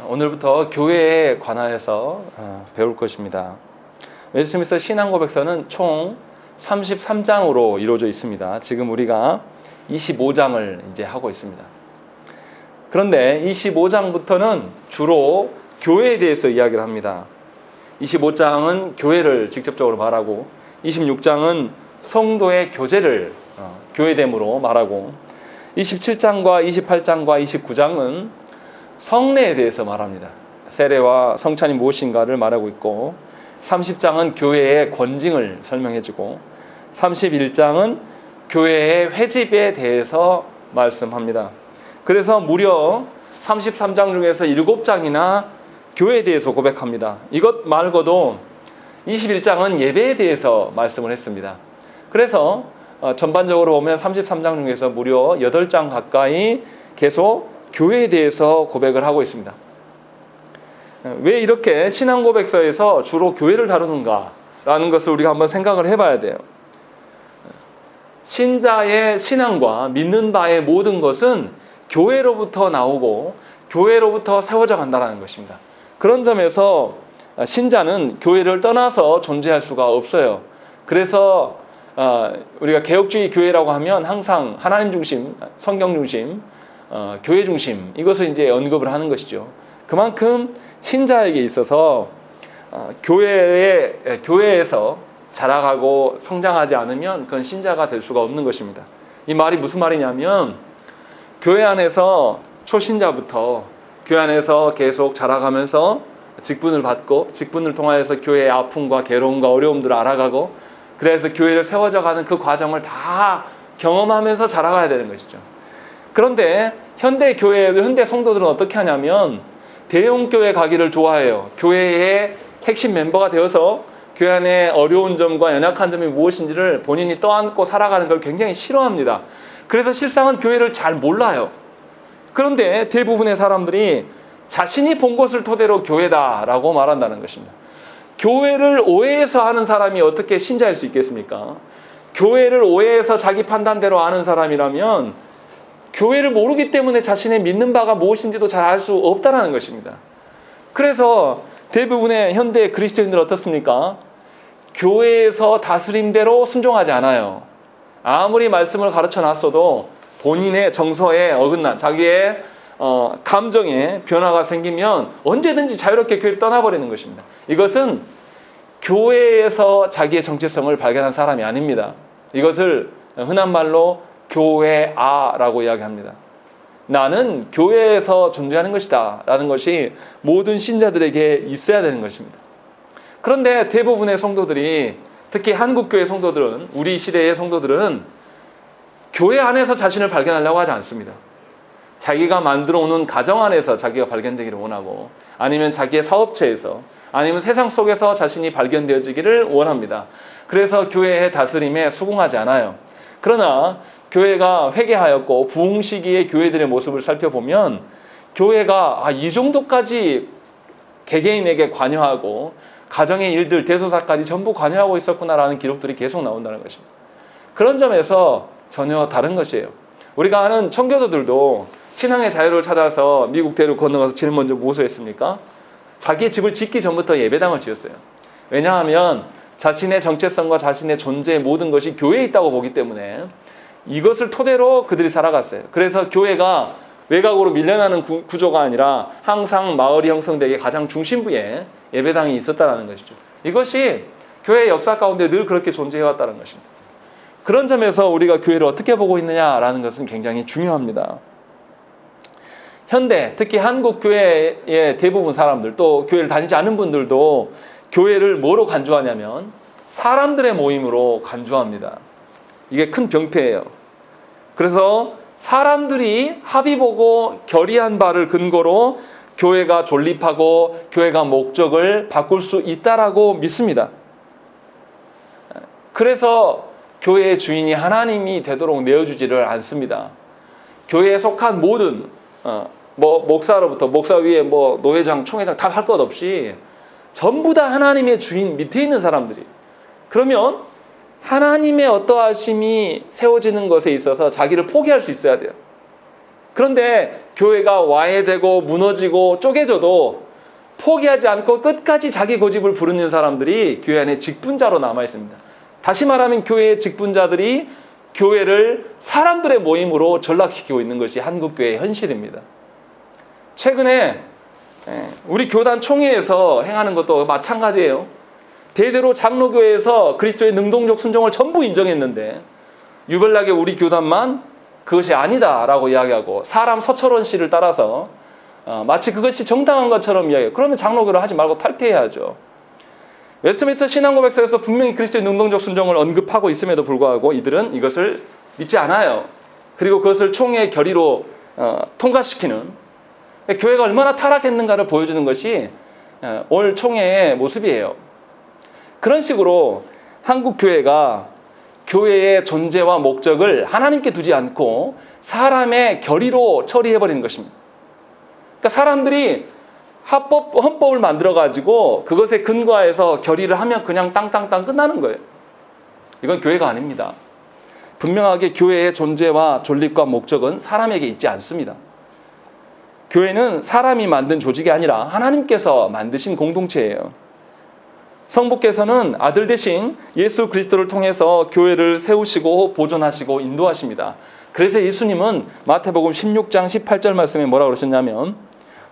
오늘부터 교회에 관하여서 배울 것입니다. 웨스트민스터 신앙고백서는 총 33장으로 이루어져 있습니다. 지금 우리가 25장을 이제 하고 있습니다. 그런데 25장부터는 주로 교회에 대해서 이야기를 합니다. 25장은 교회를 직접적으로 말하고 26장은 성도의 교제를 교회됨으로 말하고 27장과 28장과 29장은 성례에 대해서 말합니다. 세례와 성찬이 무엇인가를 말하고 있고 30장은 교회의 권징을 설명해주고 31장은 교회의 회집에 대해서 말씀합니다. 그래서 무려 33장 중에서 7장이나 교회에 대해서 고백합니다. 이것 말고도 21장은 예배에 대해서 말씀을 했습니다. 그래서 전반적으로 보면 33장 중에서 무려 8장 가까이 계속 교회에 대해서 고백을 하고 있습니다. 왜 이렇게 신앙고백서에서 주로 교회를 다루는가 라는 것을 우리가 한번 생각을 해봐야 돼요. 신자의 신앙과 믿는 바의 모든 것은 교회로부터 나오고 교회로부터 세워져 간다는 것입니다. 그런 점에서 신자는 교회를 떠나서 존재할 수가 없어요. 그래서 우리가 개혁주의 교회라고 하면 항상 하나님 중심, 성경 중심, 교회 중심, 이것을 이제 언급을 하는 것이죠. 그만큼 신자에게 있어서 교회에서 자라가고 성장하지 않으면 그건 신자가 될 수가 없는 것입니다. 이 말이 무슨 말이냐면 교회 안에서 초신자부터 교회 안에서 계속 자라가면서 직분을 받고 직분을 통하여서 교회의 아픔과 괴로움과 어려움들을 알아가고 그래서 교회를 세워져 가는 그 과정을 다 경험하면서 자라가야 되는 것이죠. 그런데 현대 교회에도 현대 성도들은 어떻게 하냐면 대형교회 가기를 좋아해요. 교회의 핵심 멤버가 되어서 교회 안에 어려운 점과 연약한 점이 무엇인지를 본인이 떠안고 살아가는 걸 굉장히 싫어합니다. 그래서 실상은 교회를 잘 몰라요. 그런데 대부분의 사람들이 자신이 본 것을 토대로 교회다라고 말한다는 것입니다. 교회를 오해해서 아는 사람이 어떻게 신자일 수 있겠습니까? 교회를 오해해서 자기 판단대로 아는 사람이라면 교회를 모르기 때문에 자신의 믿는 바가 무엇인지도 잘 알 수 없다는 것입니다. 그래서 대부분의 현대 그리스도인들은 어떻습니까? 교회에서 다스림대로 순종하지 않아요. 아무리 말씀을 가르쳐 놨어도 본인의 정서에 어긋난 자기의 감정에 변화가 생기면 언제든지 자유롭게 교회를 떠나버리는 것입니다. 이것은 교회에서 자기의 정체성을 발견한 사람이 아닙니다. 이것을 흔한 말로 교회아라고 이야기합니다. 나는 교회에서 존재하는 것이다 라는 것이 모든 신자들에게 있어야 되는 것입니다. 그런데 대부분의 성도들이, 특히 한국교회 성도들은, 우리 시대의 성도들은 교회 안에서 자신을 발견하려고 하지 않습니다. 자기가 만들어 오는 가정 안에서 자기가 발견되기를 원하고, 아니면 자기의 사업체에서, 아니면 세상 속에서 자신이 발견되어지기를 원합니다. 그래서 교회의 다스림에 수긍하지 않아요. 그러나 교회가 회개하였고 부흥 시기의 교회들의 모습을 살펴보면 교회가 이 정도까지 개개인에게 관여하고 가정의 일들, 대소사까지 전부 관여하고 있었구나라는 기록들이 계속 나온다는 것입니다. 그런 점에서 전혀 다른 것이에요. 우리가 아는 청교도들도 신앙의 자유를 찾아서 미국 대륙 건너가서 제일 먼저 무엇을 했습니까? 자기의 집을 짓기 전부터 예배당을 지었어요. 왜냐하면 자신의 정체성과 자신의 존재의 모든 것이 교회에 있다고 보기 때문에 이것을 토대로 그들이 살아갔어요. 그래서 교회가 외곽으로 밀려나는 구조가 아니라 항상 마을이 형성되게 가장 중심부에 예배당이 있었다는 것이죠. 이것이 교회의 역사 가운데 늘 그렇게 존재해왔다는 것입니다. 그런 점에서 우리가 교회를 어떻게 보고 있느냐라는 것은 굉장히 중요합니다. 현대, 특히 한국 교회의 대부분 사람들, 또 교회를 다니지 않은 분들도 교회를 뭐로 간주하냐면 사람들의 모임으로 간주합니다. 이게 큰 병폐예요. 그래서 사람들이 합의 보고 결의한 바를 근거로 교회가 존립하고 교회가 목적을 바꿀 수 있다라고 믿습니다. 그래서 교회의 주인이 하나님이 되도록 내어주지를 않습니다. 교회에 속한 모든 목사로부터 목사 위에 노회장, 총회장 다 할 것 없이 전부 다 하나님의 주인 밑에 있는 사람들이, 그러면 하나님의 어떠하심이 세워지는 것에 있어서 자기를 포기할 수 있어야 돼요. 그런데 교회가 와해되고 무너지고 쪼개져도 포기하지 않고 끝까지 자기 고집을 부르는 사람들이 교회 안에 직분자로 남아 있습니다. 다시 말하면 교회의 직분자들이 교회를 사람들의 모임으로 전락시키고 있는 것이 한국교회의 현실입니다. 최근에 우리 교단 총회에서 행하는 것도 마찬가지예요. 대대로 장로교회에서 그리스도의 능동적 순종을 전부 인정했는데 유별나게 우리 교단만 그것이 아니다라고 이야기하고 사람 서철원 씨를 따라서 마치 그것이 정당한 것처럼 이야기해요. 그러면 장로교를 하지 말고 탈퇴해야죠. 웨스트민스터 신앙고백서에서 분명히 그리스도의 능동적 순종을 언급하고 있음에도 불구하고 이들은 이것을 믿지 않아요. 그리고 그것을 총회의 결의로 통과시키는, 교회가 얼마나 타락했는가를 보여주는 것이 올 총회의 모습이에요. 그런 식으로 한국 교회가 교회의 존재와 목적을 하나님께 두지 않고 사람의 결의로 처리해버리는 것입니다. 그러니까 사람들이 헌법을 만들어가지고 그것에 근거해서 결의를 하면 그냥 땅땅땅 끝나는 거예요. 이건 교회가 아닙니다. 분명하게 교회의 존재와 존립과 목적은 사람에게 있지 않습니다. 교회는 사람이 만든 조직이 아니라 하나님께서 만드신 공동체예요. 성부께서는 아들 대신 예수 그리스도를 통해서 교회를 세우시고 보존하시고 인도하십니다. 그래서 예수님은 마태복음 16장 18절 말씀에 뭐라고 그러셨냐면,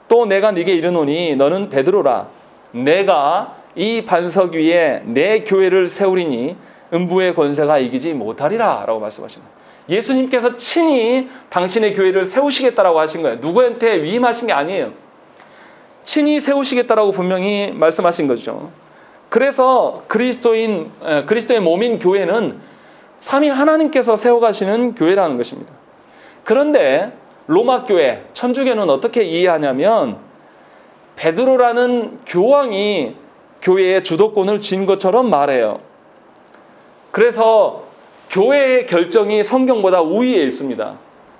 또 내가 네게 이르노니 너는 베드로라. 내가 이 반석 위에 내 교회를 세우리니 음부의 권세가 이기지 못하리라 라고 말씀하십니다. 예수님께서 친히 당신의 교회를 세우시겠다라고 하신 거예요. 누구한테 위임하신 게 아니에요. 친히 세우시겠다라고 분명히 말씀하신 거죠. 그래서 그리스도의 몸인 교회는 삼위 하나님께서 세워가시는 교회라는 것입니다. 그런데 로마 교회, 천주교는 어떻게 이해하냐면 베드로라는 교황이 교회의 주도권을 쥔 것처럼 말해요. 그래서 교회의 결정이 성경보다 우위에 있습니다.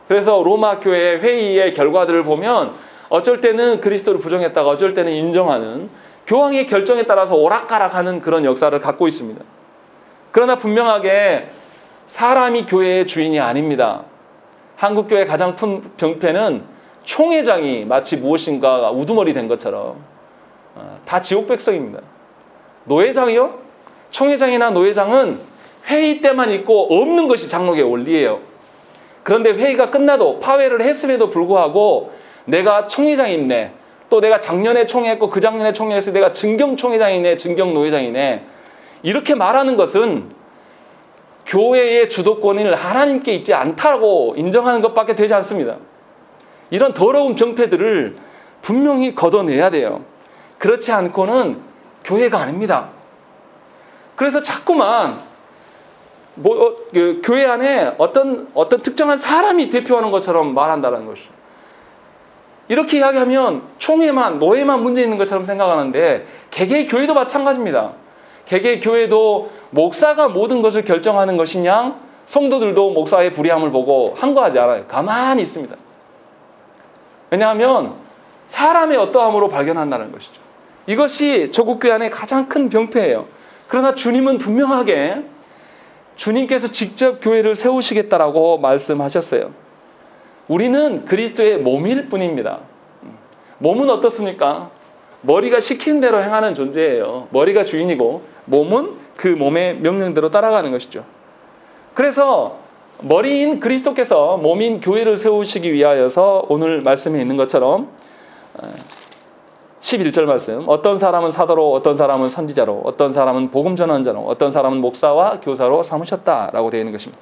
그래서 로마 교회 회의의 결과들을 보면 어쩔 때는 그리스도를 부정했다가 어쩔 때는 인정하는, 교황의 결정에 따라서 오락가락하는 그런 역사를 갖고 있습니다. 그러나 분명하게 사람이 교회의 주인이 아닙니다. 한국교회의 가장 큰 병폐는 총회장이 마치 무엇인가 우두머리 된 것처럼 다 지옥 백성입니다. 노회장이요? 총회장이나 노회장은 회의 때만 있고 없는 것이 장로교의 원리예요. 그런데 회의가 끝나도 파회를 했음에도 불구하고 내가 총회장이네, 또 내가 작년에 총회했고 그 작년에 총회했을 때 내가 증경 총회장이네, 증경 노회장이네, 이렇게 말하는 것은 교회의 주도권을 하나님께 있지 않다고 인정하는 것밖에 되지 않습니다. 이런 더러운 병폐들을 분명히 걷어내야 돼요. 그렇지 않고는 교회가 아닙니다. 그래서 자꾸만 교회 안에 어떤 특정한 사람이 대표하는 것처럼 말한다는 것이죠. 이렇게 이야기하면 총회만, 노회만 문제 있는 것처럼 생각하는데 개개의 교회도 마찬가지입니다. 개개의 교회도 목사가 모든 것을 결정하는 것이냐, 성도들도 목사의 불의함을 보고 항거하지 않아요. 가만히 있습니다. 왜냐하면 사람의 어떠함으로 발견한다는 것이죠. 이것이 저국교회 안에 가장 큰 병폐예요. 그러나 주님은 분명하게 주님께서 직접 교회를 세우시겠다라고 말씀하셨어요. 우리는 그리스도의 몸일 뿐입니다. 몸은 어떻습니까? 머리가 시키는 대로 행하는 존재예요. 머리가 주인이고 몸은 그 몸의 명령대로 따라가는 것이죠. 그래서 머리인 그리스도께서 몸인 교회를 세우시기 위하여서 오늘 말씀에 있는 것처럼 11절 말씀, 어떤 사람은 사도로, 어떤 사람은 선지자로, 어떤 사람은 복음 전환자로, 어떤 사람은 목사와 교사로 삼으셨다라고 되어 있는 것입니다.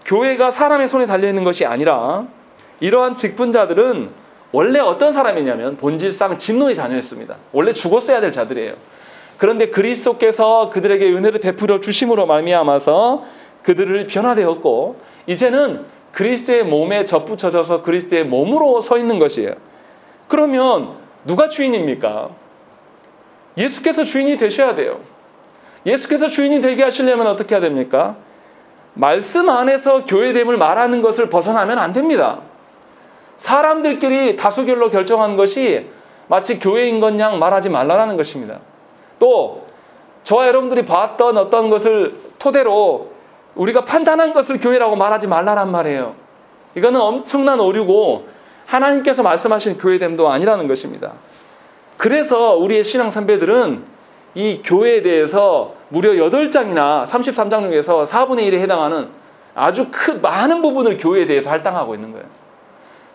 교회가 사람의 손에 달려있는 것이 아니라 이러한 직분자들은 원래 어떤 사람이냐면 본질상 진노의 자녀였습니다. 원래 죽었어야 될 자들이에요. 그런데 그리스도께서 그들에게 은혜를 베풀어 주심으로 말미암아서 그들을 변화되었고 이제는 그리스도의 몸에 접붙여져서 그리스도의 몸으로 서 있는 것이에요. 그러면 누가 주인입니까? 예수께서 주인이 되셔야 돼요. 예수께서 주인이 되게 하시려면 어떻게 해야 됩니까? 말씀 안에서 교회됨을 말하는 것을 벗어나면 안 됩니다. 사람들끼리 다수결로 결정한 것이 마치 교회인 것 양 말하지 말라는 것입니다. 또 저와 여러분들이 봤던 어떤 것을 토대로 우리가 판단한 것을 교회라고 말하지 말라란 말이에요. 이거는 엄청난 오류고 하나님께서 말씀하신 교회됨도 아니라는 것입니다. 그래서 우리의 신앙 선배들은 이 교회에 대해서 무려 8장이나 33장 중에서 4분의 1에 해당하는 아주 많은 부분을 교회에 대해서 할당하고 있는 거예요.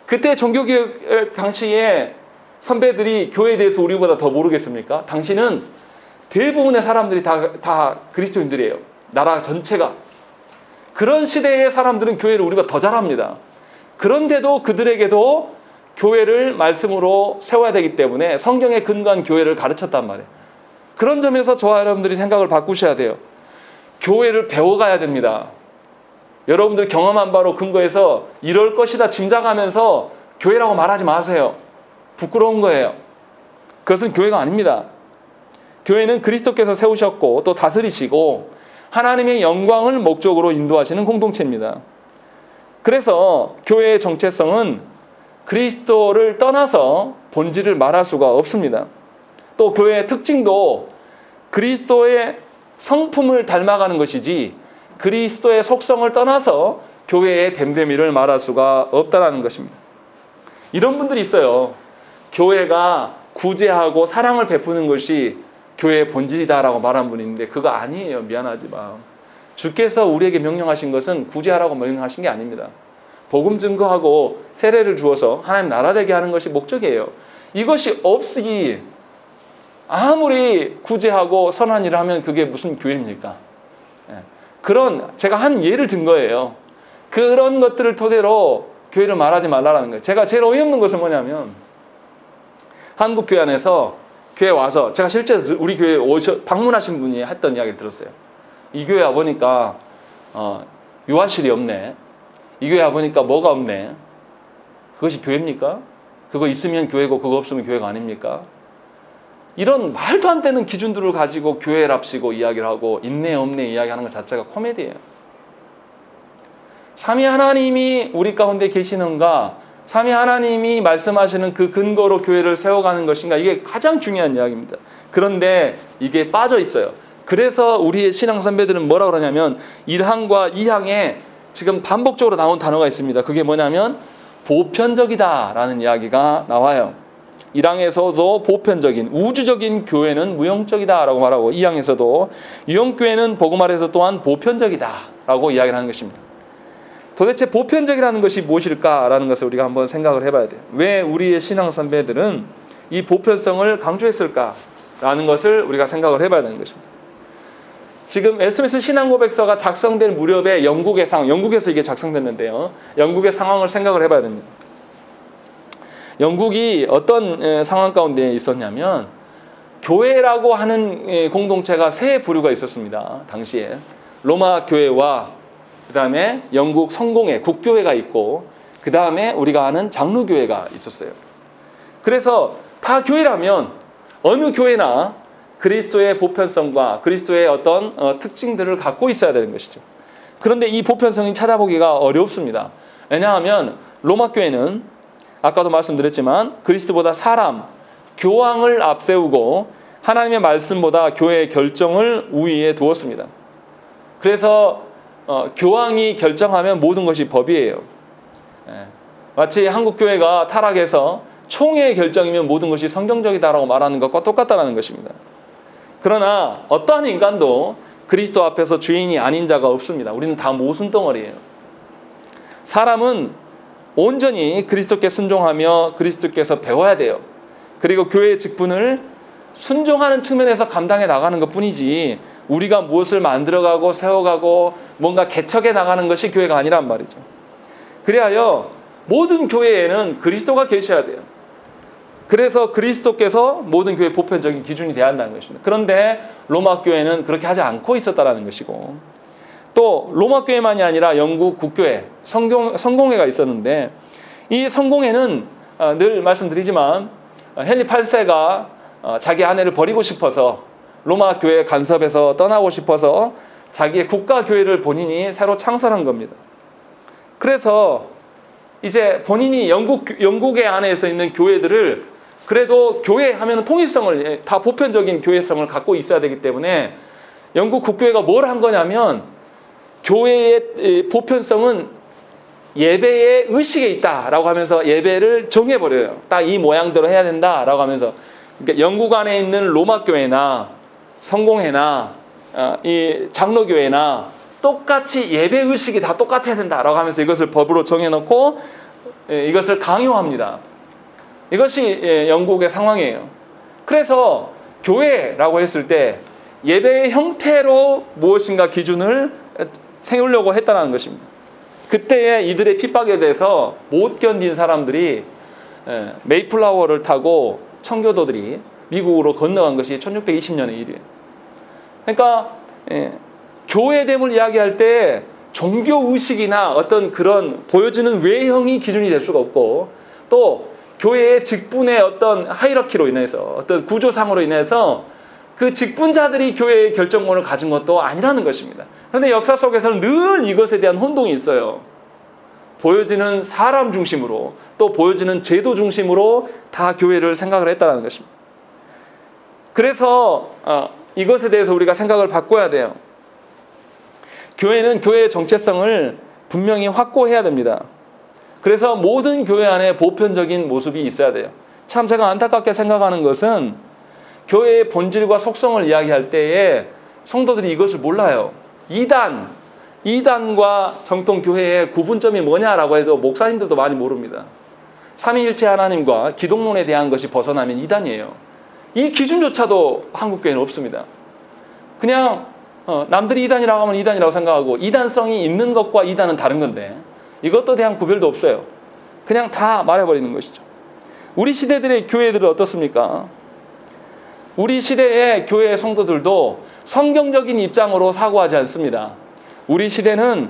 그때 종교개혁 당시에 선배들이 교회에 대해서 우리보다 더 모르겠습니까? 당시는 대부분의 사람들이 다 그리스도인들이에요. 나라 전체가. 그런 시대의 사람들은 교회를 우리가 더 잘합니다. 그런데도 그들에게도 교회를 말씀으로 세워야 되기 때문에 성경에 근거한 교회를 가르쳤단 말이에요. 그런 점에서 저와 여러분들이 생각을 바꾸셔야 돼요. 교회를 배워가야 됩니다. 여러분들 경험한 바로 근거해서 이럴 것이다 짐작하면서 교회라고 말하지 마세요. 부끄러운 거예요. 그것은 교회가 아닙니다. 교회는 그리스도께서 세우셨고 또 다스리시고 하나님의 영광을 목적으로 인도하시는 공동체입니다. 그래서 교회의 정체성은 그리스도를 떠나서 본질을 말할 수가 없습니다. 또 교회의 특징도 그리스도의 성품을 닮아가는 것이지 그리스도의 속성을 떠나서 교회의 됨됨이를 말할 수가 없다는 것입니다. 이런 분들이 있어요. 교회가 구제하고 사랑을 베푸는 것이 교회의 본질이다라고 말한 분이 있는데 그거 아니에요. 미안하지만 주께서 우리에게 명령하신 것은 구제하라고 명령하신 게 아닙니다. 복음 증거하고 세례를 주어서 하나님 나라 되게 하는 것이 목적이에요. 이것이 없으니 아무리 구제하고 선한 일을 하면 그게 무슨 교회입니까? 그런 제가 한 예를 든 거예요. 그런 것들을 토대로 교회를 말하지 말라는 거예요. 제가 제일 어이없는 것은 뭐냐면 한국 교회 안에서 교회 와서 제가 실제 우리 교회에 방문하신 분이 했던 이야기를 들었어요. 이 교회 와보니까 유아실이 없네. 이 교회 와보니까 뭐가 없네. 그것이 교회입니까? 그거 있으면 교회고 그거 없으면 교회가 아닙니까? 이런 말도 안 되는 기준들을 가지고 교회랍시고 이야기를 하고 있네 없네 이야기하는 것 자체가 코미디예요. 삼위 하나님이 우리 가운데 계시는가, 삼위 하나님이 말씀하시는 그 근거로 교회를 세워가는 것인가, 이게 가장 중요한 이야기입니다. 그런데 이게 빠져 있어요. 그래서 우리의 신앙 선배들은 뭐라고 그러냐면 1항과 2항에 지금 반복적으로 나온 단어가 있습니다. 그게 뭐냐면 보편적이다라는 이야기가 나와요. 1항에서도 보편적인 우주적인 교회는 무용적이다라고 말하고 2항에서도 유형교회는 복음 아래에서 또한 보편적이다라고 이야기를 하는 것입니다. 도대체 보편적이라는 것이 무엇일까라는 것을 우리가 한번 생각을 해봐야 돼요. 왜 우리의 신앙 선배들은 이 보편성을 강조했을까라는 것을 우리가 생각을 해봐야 되는 것입니다. 지금 웨스트민스터 신앙고백서가 작성된 무렵에 영국에서 이게 작성됐는데요. 영국의 상황을 생각을 해봐야 됩니다. 영국이 어떤 상황 가운데 있었냐면 교회라고 하는 공동체가 세 부류가 있었습니다. 당시에 로마 교회와 그 다음에 영국 성공회 국교회가 있고 그 다음에 우리가 아는 장로교회가 있었어요. 그래서 다 교회라면 어느 교회나 그리스도의 보편성과 그리스도의 어떤 특징들을 갖고 있어야 되는 것이죠. 그런데 이 보편성이 찾아보기가 어렵습니다. 왜냐하면 로마 교회는 아까도 말씀드렸지만 그리스도보다 사람, 교황을 앞세우고 하나님의 말씀보다 교회의 결정을 우위에 두었습니다. 그래서 교황이 결정하면 모든 것이 법이에요. 마치 한국 교회가 타락해서 총회의 결정이면 모든 것이 성경적이다라고 말하는 것과 똑같다는 것입니다. 그러나 어떠한 인간도 그리스도 앞에서 주인이 아닌 자가 없습니다. 우리는 다 모순덩어리예요. 사람은 온전히 그리스도께 순종하며 그리스도께서 배워야 돼요. 그리고 교회의 직분을 순종하는 측면에서 감당해 나가는 것뿐이지 우리가 무엇을 만들어가고 세워가고 뭔가 개척해 나가는 것이 교회가 아니란 말이죠. 그리하여 모든 교회에는 그리스도가 계셔야 돼요. 그래서 그리스도께서 모든 교회의 보편적인 기준이 되어야 한다는 것입니다. 그런데 로마 교회는 그렇게 하지 않고 있었다는 것이고, 또 로마 교회만이 아니라 영국 국교회, 성공회가 있었는데 이 성공회는 늘 말씀드리지만 헨리 8세가 자기 아내를 버리고 싶어서 로마 교회 간섭에서 떠나고 싶어서 자기의 국가교회를 본인이 새로 창설한 겁니다. 그래서 이제 본인이 영국의 안에서 있는 교회들을 그래도 교회 하면 통일성을 다 보편적인 교회성을 갖고 있어야 되기 때문에 영국 국교회가 뭘 한 거냐면 교회의 보편성은 예배의 의식에 있다라고 하면서 예배를 정해버려요. 딱 이 모양대로 해야 된다라고 하면서. 그러니까 영국 안에 있는 로마 교회나 성공회나 이 장로교회나 똑같이 예배 의식이 다 똑같아야 된다라고 하면서 이것을 법으로 정해놓고 이것을 강요합니다. 이것이 영국의 상황이에요. 그래서 교회라고 했을 때 예배의 형태로 무엇인가 기준을 세우려고 했다는 것입니다. 그때에 이들의 핍박에 대해서 못 견딘 사람들이 메이플라워를 타고 청교도들이 미국으로 건너간 것이 1620년의 일이에요. 그러니까 교회됨을 이야기할 때 종교의식이나 어떤 그런 보여주는 외형이 기준이 될 수가 없고, 또 교회의 직분의 어떤 하이러키로 인해서 어떤 구조상으로 인해서 그 직분자들이 교회의 결정권을 가진 것도 아니라는 것입니다. 그런데 역사 속에서는 늘 이것에 대한 혼동이 있어요. 보여지는 사람 중심으로, 또 보여지는 제도 중심으로 다 교회를 생각을 했다는 것입니다. 그래서 이것에 대해서 우리가 생각을 바꿔야 돼요. 교회는 교회의 정체성을 분명히 확고해야 됩니다. 그래서 모든 교회 안에 보편적인 모습이 있어야 돼요. 참 제가 안타깝게 생각하는 것은 교회의 본질과 속성을 이야기할 때에 성도들이 이것을 몰라요. 이단과 정통 교회의 구분점이 뭐냐라고 해도 목사님들도 많이 모릅니다. 삼위일체 하나님과 기독론에 대한 것이 벗어나면 이단이에요. 이 기준조차도 한국교회는 없습니다. 그냥 남들이 이단이라고 하면 이단이라고 생각하고, 이단성이 있는 것과 이단은 다른 건데 이것도 대한 구별도 없어요. 그냥 다 말해버리는 것이죠. 우리 시대들의 교회들은 어떻습니까? 우리 시대의 교회 성도들도 성경적인 입장으로 사고하지 않습니다. 우리 시대는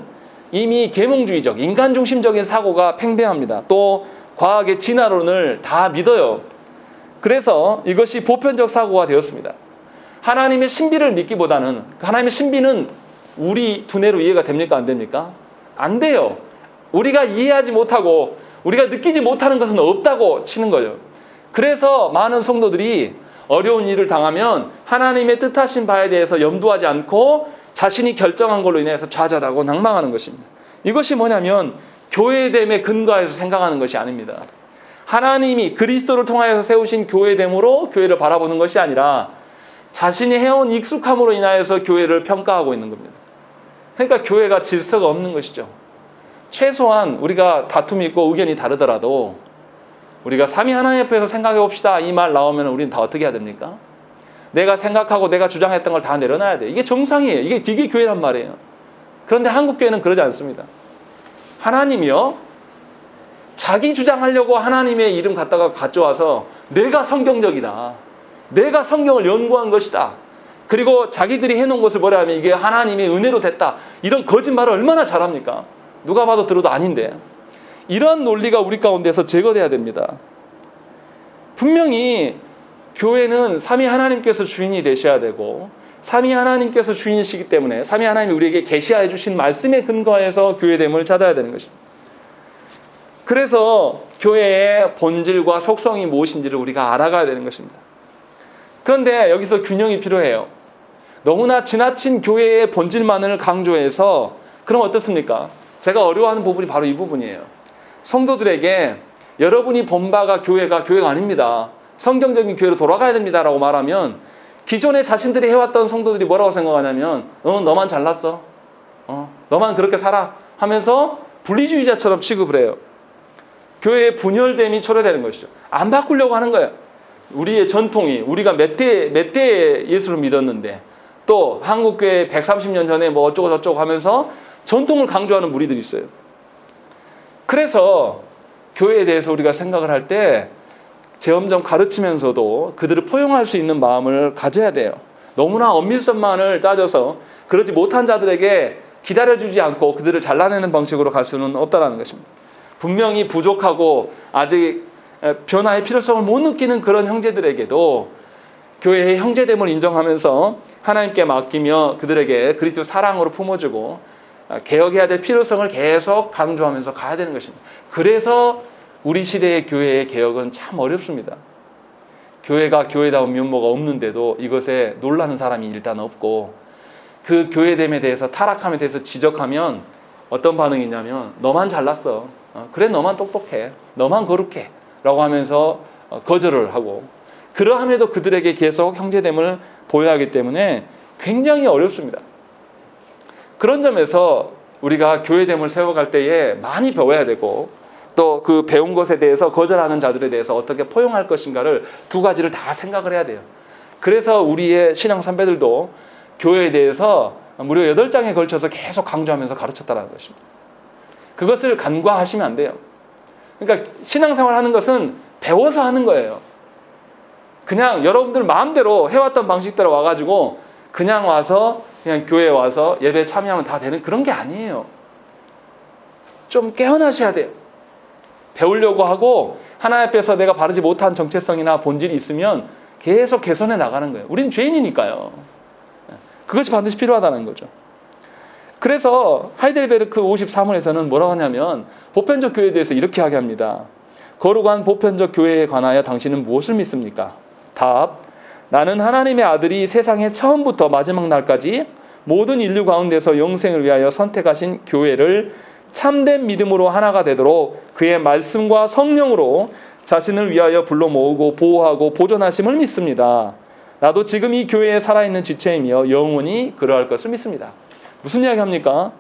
이미 계몽주의적, 인간중심적인 사고가 팽배합니다. 또 과학의 진화론을 다 믿어요. 그래서 이것이 보편적 사고가 되었습니다. 하나님의 신비를 믿기보다는, 하나님의 신비는 우리 두뇌로 이해가 됩니까? 안 됩니까? 안 돼요. 우리가 이해하지 못하고 우리가 느끼지 못하는 것은 없다고 치는 거예요. 그래서 많은 성도들이 어려운 일을 당하면 하나님의 뜻하신 바에 대해서 염두하지 않고 자신이 결정한 걸로 인해서 좌절하고 낭망하는 것입니다. 이것이 뭐냐면 교회됨에 근거해서 생각하는 것이 아닙니다. 하나님이 그리스도를 통하여서 세우신 교회됨으로 교회를 바라보는 것이 아니라 자신이 해온 익숙함으로 인하여서 교회를 평가하고 있는 겁니다. 그러니까 교회가 질서가 없는 것이죠. 최소한 우리가 다툼이 있고 의견이 다르더라도 우리가 삼위 하나님 앞에서 생각해 봅시다, 이 말 나오면 우리는 다 어떻게 해야 됩니까? 내가 생각하고 내가 주장했던 걸 다 내려놔야 돼요. 이게 정상이에요. 이게 교회란 말이에요. 그런데 한국 교회는 그러지 않습니다. 하나님이요, 자기 주장하려고 하나님의 이름 갖다가 가져와서 내가 성경적이다, 내가 성경을 연구한 것이다, 그리고 자기들이 해놓은 것을 뭐라 하면 이게 하나님의 은혜로 됐다, 이런 거짓말을 얼마나 잘합니까? 누가 봐도 들어도 아닌데. 이런 논리가 우리 가운데서 제거돼야 됩니다. 분명히 교회는 삼위 하나님께서 주인이 되셔야 되고, 삼위 하나님께서 주인이시기 때문에 삼위 하나님이 우리에게 계시하여 주신 말씀에 근거해서 교회됨을 찾아야 되는 것입니다. 그래서 교회의 본질과 속성이 무엇인지를 우리가 알아가야 되는 것입니다. 그런데 여기서 균형이 필요해요. 너무나 지나친 교회의 본질만을 강조해서, 그럼 어떻습니까? 제가 어려워하는 부분이 바로 이 부분이에요. 성도들에게 여러분이 본 바가 교회가 아닙니다, 성경적인 교회로 돌아가야 됩니다라고 말하면 기존에 자신들이 해왔던 성도들이 뭐라고 생각하냐면 너만 잘났어, 너만 그렇게 살아 하면서 분리주의자처럼 취급을 해요. 교회의 분열됨이 초래되는 것이죠. 안 바꾸려고 하는 거예요. 우리의 전통이, 우리가 몇 대 예수를 믿었는데 또 한국교회 130년 전에 뭐 어쩌고 저쩌고 하면서 전통을 강조하는 무리들이 있어요. 그래서 교회에 대해서 우리가 생각을 할 때 제엄정 가르치면서도 그들을 포용할 수 있는 마음을 가져야 돼요. 너무나 엄밀성만을 따져서 그러지 못한 자들에게 기다려주지 않고 그들을 잘라내는 방식으로 갈 수는 없다는 것입니다. 분명히 부족하고 아직 변화의 필요성을 못 느끼는 그런 형제들에게도 교회의 형제됨을 인정하면서 하나님께 맡기며 그들에게 그리스도 사랑으로 품어주고 개혁해야 될 필요성을 계속 강조하면서 가야 되는 것입니다. 그래서 우리 시대의 교회의 개혁은 참 어렵습니다. 교회가 교회다운 면모가 없는데도 이것에 놀라는 사람이 일단 없고, 그 교회됨에 대해서 타락함에 대해서 지적하면 어떤 반응이냐면 너만 잘났어. 그래 너만 똑똑해. 너만 거룩해. 라고 하면서 거절을 하고 그러함에도 그들에게 계속 형제됨을 보여야 하기 때문에 굉장히 어렵습니다. 그런 점에서 우리가 교회됨을 세워갈 때에 많이 배워야 되고 또 그 배운 것에 대해서 거절하는 자들에 대해서 어떻게 포용할 것인가를 두 가지를 다 생각을 해야 돼요. 그래서 우리의 신앙 선배들도 교회에 대해서 무려 8장에 걸쳐서 계속 강조하면서 가르쳤다는 것입니다. 그것을 간과하시면 안 돼요. 그러니까 신앙생활 하는 것은 배워서 하는 거예요. 그냥 여러분들 마음대로 해왔던 방식대로 와가지고 그냥 와서 그냥 교회에 와서 예배에 참여하면 다 되는 그런 게 아니에요. 좀 깨어나셔야 돼요. 배우려고 하고 하나님 앞에서 내가 바르지 못한 정체성이나 본질이 있으면 계속 개선해 나가는 거예요. 우린 죄인이니까요. 그것이 반드시 필요하다는 거죠. 그래서 하이델베르크 53원에서는 뭐라고 하냐면 보편적 교회에 대해서 이렇게 이야기합니다. 거룩한 보편적 교회에 관하여 당신은 무엇을 믿습니까? 답. 나는 하나님의 아들이 세상의 처음부터 마지막 날까지 모든 인류 가운데서 영생을 위하여 선택하신 교회를 참된 믿음으로 하나가 되도록 그의 말씀과 성령으로 자신을 위하여 불러 모으고 보호하고 보존하심을 믿습니다. 나도 지금 이 교회에 살아있는 지체이며 영원히 그러할 것을 믿습니다. 무슨 이야기합니까?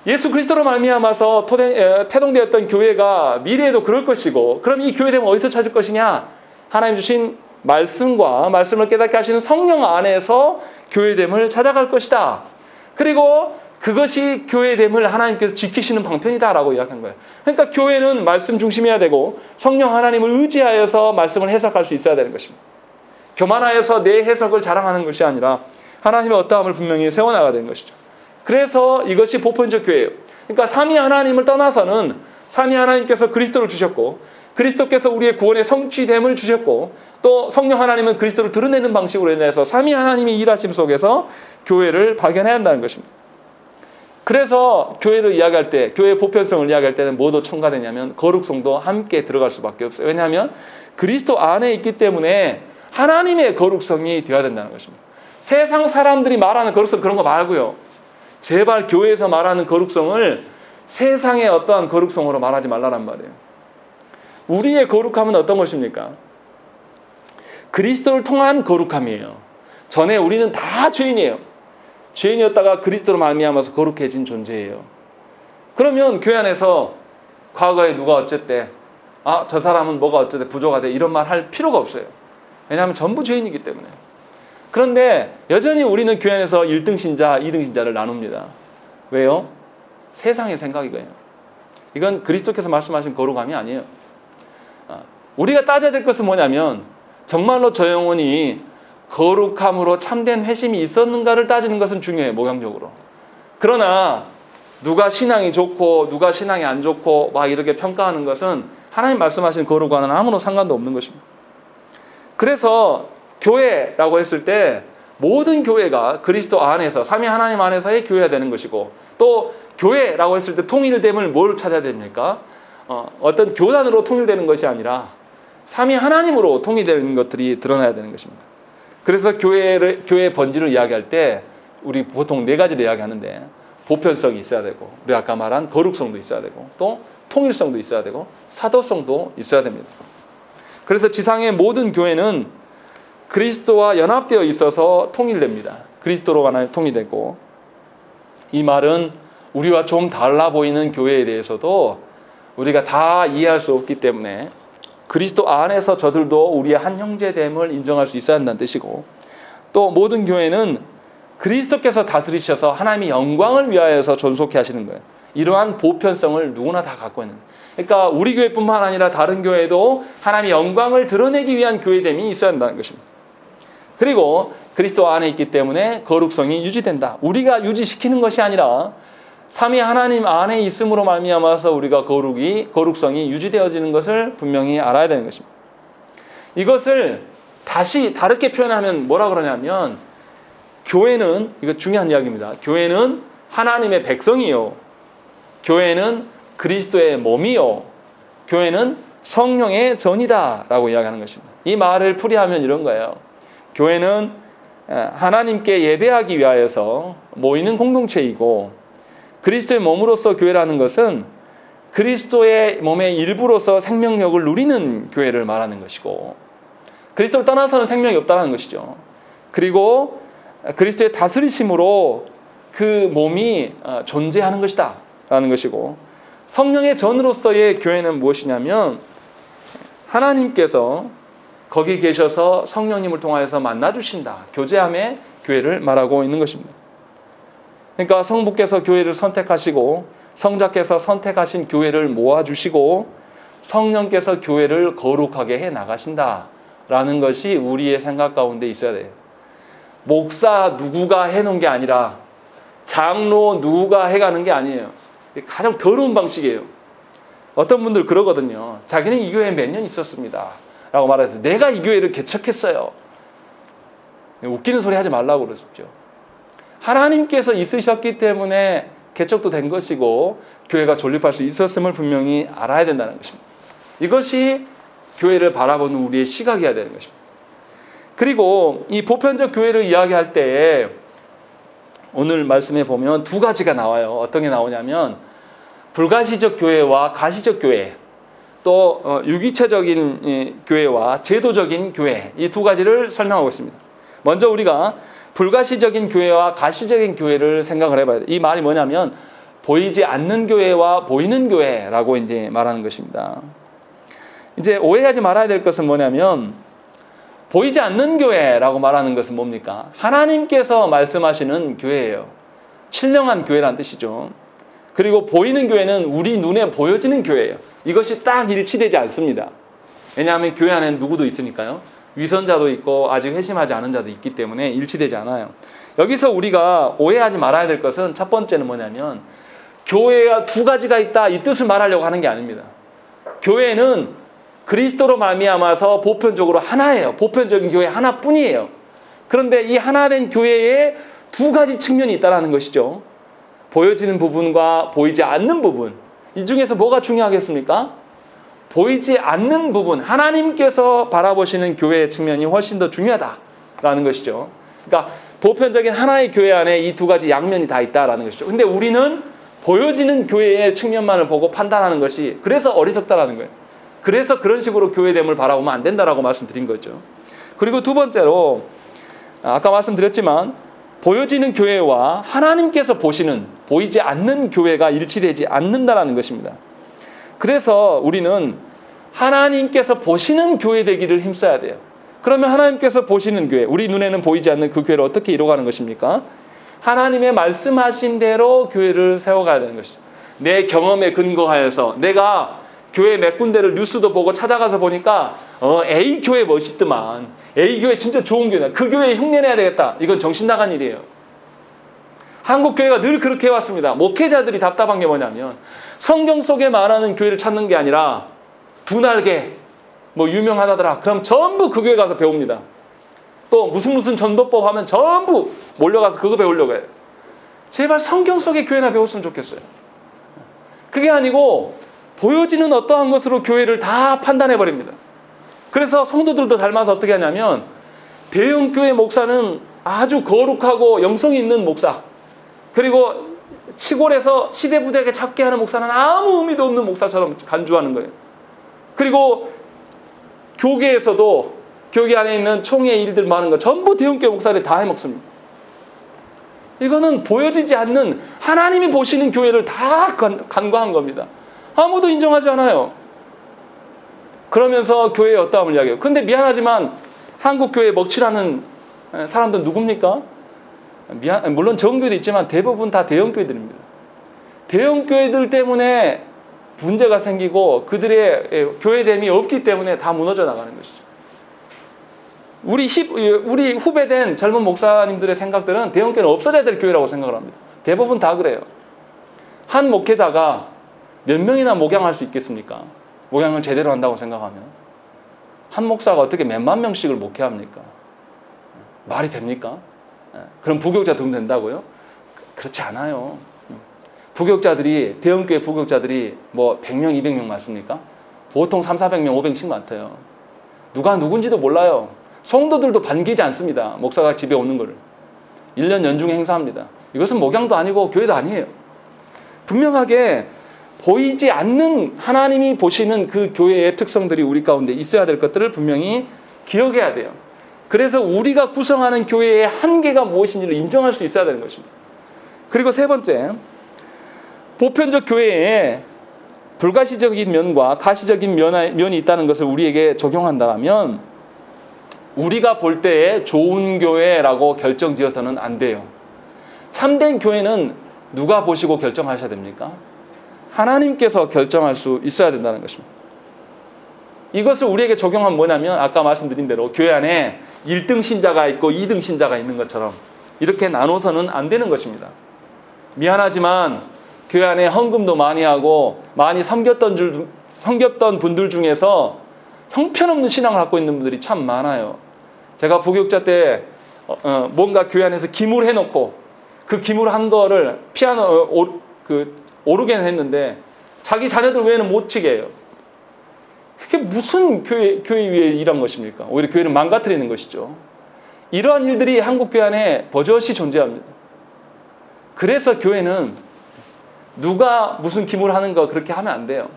예수 그리스도로 말미암아서 태동되었던 교회가 미래에도 그럴 것이고 그럼 이 교회됨은 어디서 찾을 것이냐? 하나님 주신 말씀과 말씀을 깨닫게 하시는 성령 안에서 교회됨을 찾아갈 것이다. 그리고 그것이 교회됨을 하나님께서 지키시는 방편이다라고 이야기한 거예요. 그러니까 교회는 말씀 중심이어야 되고 성령 하나님을 의지하여서 말씀을 해석할 수 있어야 되는 것입니다. 교만하여서 내 해석을 자랑하는 것이 아니라 하나님의 어떠함을 분명히 세워나가야 되는 것이죠. 그래서 이것이 보편적 교회예요. 그러니까 삼위 하나님을 떠나서는 삼위 하나님께서 그리스도를 주셨고 그리스도께서 우리의 구원의 성취됨을 주셨고 또 성령 하나님은 그리스도를 드러내는 방식으로 인해서 삼위 하나님의 일하심 속에서 교회를 발견해야 한다는 것입니다. 그래서 교회를 이야기할 때 교회의 보편성을 이야기할 때는 뭐도 첨가되냐면 거룩성도 함께 들어갈 수밖에 없어요. 왜냐하면 그리스도 안에 있기 때문에 하나님의 거룩성이 되어야 된다는 것입니다. 세상 사람들이 말하는 거룩성 그런 거 말고요. 제발 교회에서 말하는 거룩성을 세상의 어떠한 거룩성으로 말하지 말라란 말이에요. 우리의 거룩함은 어떤 것입니까? 그리스도를 통한 거룩함이에요. 전에 우리는 다 죄인이에요. 죄인이었다가 그리스도로 말미암아서 거룩해진 존재예요. 그러면 교회 안에서 과거에 누가 어쨌대 저 사람은 뭐가 어쨌대 부족하대 이런 말 할 필요가 없어요. 왜냐하면 전부 죄인이기 때문에. 그런데 여전히 우리는 교회 안에서 1등 신자, 2등 신자를 나눕니다. 왜요? 세상의 생각이거든요. 이건 그리스도께서 말씀하신 거룩함이 아니에요. 우리가 따져야 될 것은 뭐냐면 정말로 저 영혼이 거룩함으로 참된 회심이 있었는가를 따지는 것은 중요해요. 모형적으로. 그러나 누가 신앙이 좋고 누가 신앙이 안 좋고 막 이렇게 평가하는 것은 하나님 말씀하신 거룩과는 아무런 상관도 없는 것입니다. 그래서 교회라고 했을 때 모든 교회가 그리스도 안에서 삼위 하나님 안에서의 교회가 되는 것이고 또 교회라고 했을 때 통일됨을 뭘 찾아야 됩니까? 어떤 교단으로 통일되는 것이 아니라 삼위 하나님으로 통일되는 것들이 드러나야 되는 것입니다. 그래서 교회의 본질을 이야기할 때 우리 보통 4가지를 이야기하는데 보편성이 있어야 되고 우리 아까 말한 거룩성도 있어야 되고 또 통일성도 있어야 되고 사도성도 있어야 됩니다. 그래서 지상의 모든 교회는 그리스도와 연합되어 있어서 통일됩니다. 그리스도로 하나님 통일되고 이 말은 우리와 좀 달라 보이는 교회에 대해서도 우리가 다 이해할 수 없기 때문에 그리스도 안에서 저들도 우리의 한 형제됨을 인정할 수 있어야 한다는 뜻이고 또 모든 교회는 그리스도께서 다스리셔서 하나님의 영광을 위하여서 존속해 하시는 거예요. 이러한 보편성을 누구나 다 갖고 있는 거예요. 그러니까 우리 교회뿐만 아니라 다른 교회도 하나님의 영광을 드러내기 위한 교회됨이 있어야 한다는 것입니다. 그리고 그리스도 안에 있기 때문에 거룩성이 유지된다. 우리가 유지시키는 것이 아니라 삼위 하나님 안에 있음으로 말미암아서 우리가 거룩성이 유지되어지는 것을 분명히 알아야 되는 것입니다. 이것을 다시 다르게 표현하면 뭐라 그러냐면 교회는 이거 중요한 이야기입니다. 교회는 하나님의 백성이요. 교회는 그리스도의 몸이요. 교회는 성령의 전이다 라고 이야기하는 것입니다. 이 말을 풀이하면 이런 거예요. 교회는 하나님께 예배하기 위하여서 모이는 공동체이고 그리스도의 몸으로서 교회라는 것은 그리스도의 몸의 일부로서 생명력을 누리는 교회를 말하는 것이고, 그리스도를 떠나서는 생명이 없다는 것이죠. 그리고 그리스도의 다스리심으로 그 몸이 존재하는 것이다 라는 것이고, 성령의 전으로서의 교회는 무엇이냐면 하나님께서 거기 계셔서 성령님을 통하여서 만나주신다, 교제함의 교회를 말하고 있는 것입니다. 그러니까 성부께서 교회를 선택하시고 성자께서 선택하신 교회를 모아주시고 성령께서 교회를 거룩하게 해나가신다라는 것이 우리의 생각 가운데 있어야 돼요. 목사 누구가 해놓은 게 아니라 장로 누구가 해가는 게 아니에요. 가장 더러운 방식이에요. 어떤 분들 그러거든요. 자기는 이 교회에 몇 년 있었습니다 라고 말해서 내가 이 교회를 개척했어요. 웃기는 소리 하지 말라고 그러십시오. 하나님께서 있으셨기 때문에 개척도 된 것이고 교회가 존립할 수 있었음을 분명히 알아야 된다는 것입니다. 이것이 교회를 바라보는 우리의 시각이어야 되는 것입니다. 그리고 이 보편적 교회를 이야기할 때 오늘 말씀에 보면 두 가지가 나와요. 어떤 게 나오냐면 불가시적 교회와 가시적 교회, 또 유기체적인 교회와 제도적인 교회, 이 두 가지를 설명하고 있습니다. 먼저 우리가 불가시적인 교회와 가시적인 교회를 생각을 해봐야 돼요. 이 말이 뭐냐면 보이지 않는 교회와 보이는 교회라고 이제 말하는 것입니다. 이제 오해하지 말아야 될 것은 뭐냐면 보이지 않는 교회라고 말하는 것은 뭡니까? 하나님께서 말씀하시는 교회예요. 신령한 교회란 뜻이죠. 그리고 보이는 교회는 우리 눈에 보여지는 교회예요. 이것이 딱 일치되지 않습니다. 왜냐하면 교회 안에 누구도 있으니까요. 위선자도 있고 아직 회심하지 않은 자도 있기 때문에 일치되지 않아요. 여기서 우리가 오해하지 말아야 될 것은 첫 번째는 뭐냐면 교회가 두 가지가 있다, 이 뜻을 말하려고 하는 게 아닙니다. 교회는 그리스도로 말미암아서 보편적으로 하나예요. 보편적인 교회 하나뿐이에요. 그런데 이 하나된 교회에 두 가지 측면이 있다는 것이죠. 보여지는 부분과 보이지 않는 부분. 이 중에서 뭐가 중요하겠습니까? 보이지 않는 부분, 하나님께서 바라보시는 교회의 측면이 훨씬 더 중요하다라는 것이죠. 그러니까 보편적인 하나의 교회 안에 이 두 가지 양면이 다 있다라는 것이죠. 근데 우리는 보여지는 교회의 측면만을 보고 판단하는 것이 그래서 어리석다라는 거예요. 그래서 그런 식으로 교회됨을 바라보면 안 된다라고 말씀드린 거죠. 그리고 두 번째로 아까 말씀드렸지만 보여지는 교회와 하나님께서 보시는 보이지 않는 교회가 일치되지 않는다라는 것입니다. 그래서 우리는 하나님께서 보시는 교회 되기를 힘써야 돼요. 그러면 하나님께서 보시는 교회, 우리 눈에는 보이지 않는 그 교회를 어떻게 이루어가는 것입니까? 하나님의 말씀하신 대로 교회를 세워가야 되는 것이죠. 내 경험에 근거하여서 내가 교회 몇 군데를 뉴스도 보고 찾아가서 보니까 A 교회 멋있더만, A 교회 진짜 좋은 교회다, 그 교회에 흉내내야 되겠다, 이건 정신 나간 일이에요. 한국 교회가 늘 그렇게 해왔습니다. 목회자들이 답답한 게 뭐냐면 성경 속에 말하는 교회를 찾는 게 아니라 두 날개 뭐 유명하다더라 그럼 전부 그 교회 가서 배웁니다. 또 무슨 전도법 하면 전부 몰려가서 그거 배우려고 해요. 제발 성경 속의 교회나 배웠으면 좋겠어요. 그게 아니고 보여지는 어떠한 것으로 교회를 다 판단해버립니다. 그래서 성도들도 닮아서 어떻게 하냐면 대형교회 목사는 아주 거룩하고 영성이 있는 목사, 그리고 시골에서 시대부대에게 잡게 하는 목사는 아무 의미도 없는 목사처럼 간주하는 거예요. 그리고 교계에서도 교계 안에 있는 총회 일들 많은 거 전부 대형교회 목사들이 다 해먹습니다. 이거는 보여지지 않는 하나님이 보시는 교회를 다 간과한 겁니다. 아무도 인정하지 않아요. 그러면서 교회의 어떠함을 이야기해요. 근데 미안하지만 한국 교회 먹칠하는 사람들 누굽니까? 물론 적은 교회도 있지만 대부분 다 대형 교회들입니다. 대형 교회들 때문에 문제가 생기고 그들의 교회됨이 없기 때문에 다 무너져 나가는 것이죠. 우리 후배된 젊은 목사님들의 생각들은 대형 교회는 없어져야 될 교회라고 생각을 합니다. 대부분 다 그래요. 한 목회자가 몇 명이나 목양할 수 있겠습니까? 목양을 제대로 한다고 생각하면 한 목사가 어떻게 몇만 명씩을 목회합니까? 말이 됩니까? 그럼 부교육자 두면 된다고요? 그렇지 않아요. 부교육자들이, 대형교회 부교육자들이 뭐 100명, 200명 많습니까? 보통 3, 400명, 500씩 많대요. 누가 누군지도 몰라요. 성도들도 반기지 않습니다. 목사가 집에 오는 거를. 1년 연중에 행사합니다. 이것은 목양도 아니고 교회도 아니에요. 분명하게 보이지 않는 하나님이 보시는 그 교회의 특성들이 우리 가운데 있어야 될 것들을 분명히 기억해야 돼요. 그래서 우리가 구성하는 교회의 한계가 무엇인지를 인정할 수 있어야 되는 것입니다. 그리고 세 번째, 보편적 교회에 불가시적인 면과 가시적인 면이 있다는 것을 우리에게 적용한다면 우리가 볼 때에 좋은 교회라고 결정지어서는 안 돼요. 참된 교회는 누가 보시고 결정하셔야 됩니까? 하나님께서 결정할 수 있어야 된다는 것입니다. 이것을 우리에게 적용하면 뭐냐면 아까 말씀드린 대로 교회 안에 1등 신자가 있고 2등 신자가 있는 것처럼 이렇게 나눠서는 안 되는 것입니다. 미안하지만 교회 안에 헌금도 많이 하고 많이 섬겼던 분들 중에서 형편없는 신앙을 갖고 있는 분들이 참 많아요. 제가 부교육자 때 뭔가 교회 안에서 기물 해놓고 그 기물 한 거를 피아노 오르게는 했는데 자기 자녀들 외에는 못 치게 해요. 그게 무슨 교회 위에 일한 것입니까? 오히려 교회를 망가뜨리는 것이죠. 이러한 일들이 한국 교회 안에 버젓이 존재합니다. 그래서 교회는 누가 무슨 기물을 하는 거 그렇게 하면 안 돼요.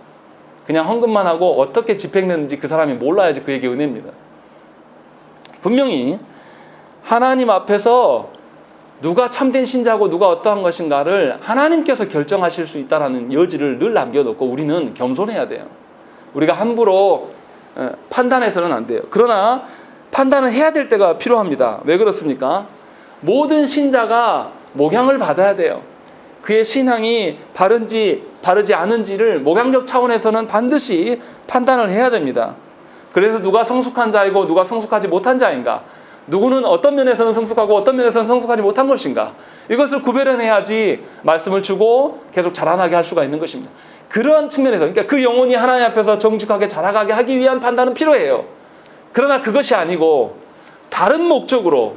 그냥 헌금만 하고 어떻게 집행되는지 그 사람이 몰라야지 그에게 은혜입니다. 분명히 하나님 앞에서 누가 참된 신자고 누가 어떠한 것인가를 하나님께서 결정하실 수 있다는 여지를 늘 남겨놓고 우리는 겸손해야 돼요. 우리가 함부로 판단해서는 안 돼요. 그러나 판단을 해야 될 때가 필요합니다. 왜 그렇습니까? 모든 신자가 목양을 받아야 돼요. 그의 신앙이 바른지 바르지 않은지를 목양적 차원에서는 반드시 판단을 해야 됩니다. 그래서 누가 성숙한 자이고 누가 성숙하지 못한 자인가, 누구는 어떤 면에서는 성숙하고 어떤 면에서는 성숙하지 못한 것인가, 이것을 구별해내야지 말씀을 주고 계속 자라나게 할 수가 있는 것입니다. 그러한 측면에서, 그러니까 그 영혼이 하나님 앞에서 정직하게 자라가게 하기 위한 판단은 필요해요. 그러나 그것이 아니고 다른 목적으로